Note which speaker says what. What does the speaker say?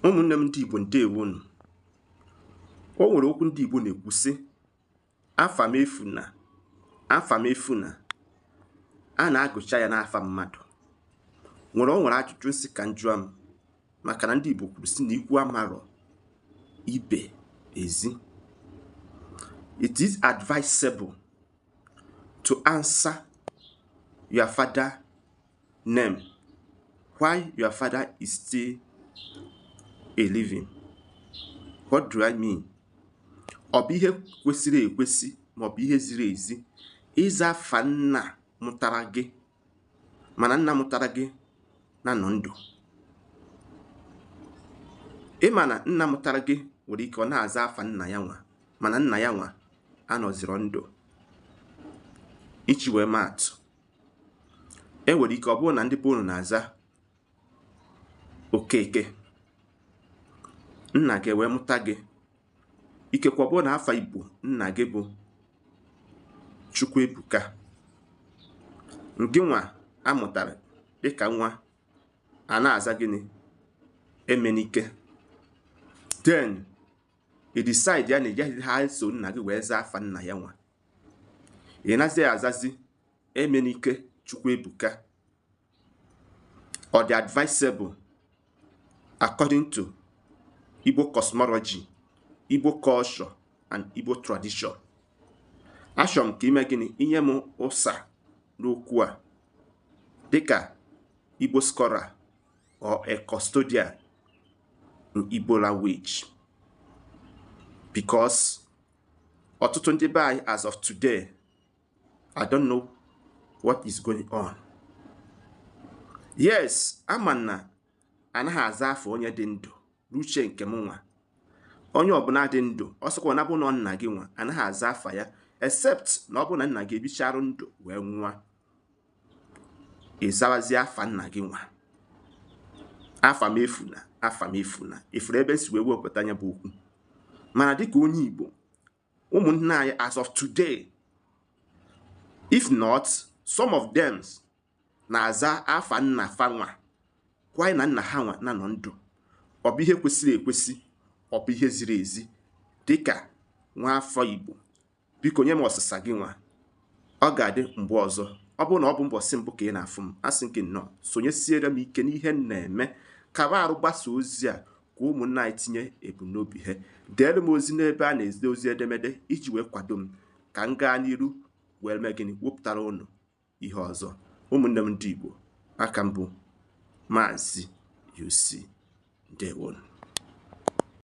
Speaker 1: Ụmụnne m ndị Igbo ndewonu. O nwere okwu ndị Igbo na-ekwu sị afa m efuna a na-agụcha ya n'afa mmadụ. O nwere ajụjụ nsị ka njụa m maka na ndị Igbo kwuru sị na ikwu amarọ ibe ezi. It is advisable to answer your father name while your father is still a living. What do I mean? Ọ bụ ihe kwesịrị ekwesị ma ọ bụ ihe ziri ezi ịza afa nna mụtara gị mana nna mụtara gị na nọ ndụ. Ịma na nna mụtara gị nwere ike ọ na-aza afa nna ya nwa mana nna ya nwa anọziro ndụ. Ichi wee maatụ, e nwere ike ọ bụrụ na ndị be unu na-aza Okeke, nna gị wee mụta gị. Ikekwe ọ bụrụ na afa Igbo nna gị bụ Chukwuebuka, nke nwa amụtara dịka nwa a na-aza gịnị Emenike. Then you decide ya na ị ha so nna gị wee zaa afa nna ya nwa. Ị nazi azazi Emenike Chukwuebuka. Ọ dị advisable according to Igbo cosmology, Igbo culture and Igbo tradition. Achọrọ m ka ime gịnị inye m ụsa n'okwu a dịka Igbo scholar or a custodian in Igbo language, because ọtụtụ ndị be anyị as of today, I don't know what is going on. Yes, ama na anaghị aza afọ onye dị ndụ n'uche nke m nwa. Onye ọbụla dị ndụ ọsọkwa na bụ na nna gị nwa anaghị aza afa ya except na ọ bụ na nna gị ebicharụ ndụ wee nwa. Ịzawazi afa nna gị nwa. Afa m efuna ifuru ebe si wee wepụta anya bụ okwu. Mana dịka onye Igbo, ụmụnne anyị as of today, if not some of them, na-aza afa nna fa nwa kwanyị na nna ha nwa na nọ ndụ. Ọ bụ ihe kwesịrị ekwesị, ọ bụ ihe ziri ezi dịka nwa afọ Igbo. Biko nye m ọsịsa gị nwa. Ọ ga-adị mgbe ọzọ. Ọ bụrụ na ọ bụ mbọsị mbụ ka ị na-afụ m, asị nke nnọọ sonyesiere m ike n'ihe m na-eme ka arụ gbasa ozi a ka ụmụnna anyị tinye ebumnobi ha. Deere m ozi n'ebe a na-ezide ozi edemede iji wee kwado m ka m gaa n'iru wee mee gịnị wepụtara unu ihe ọzọ. Ụmụnne m ndị Igbo, aka m bụ Maazị UC. Ndewonu.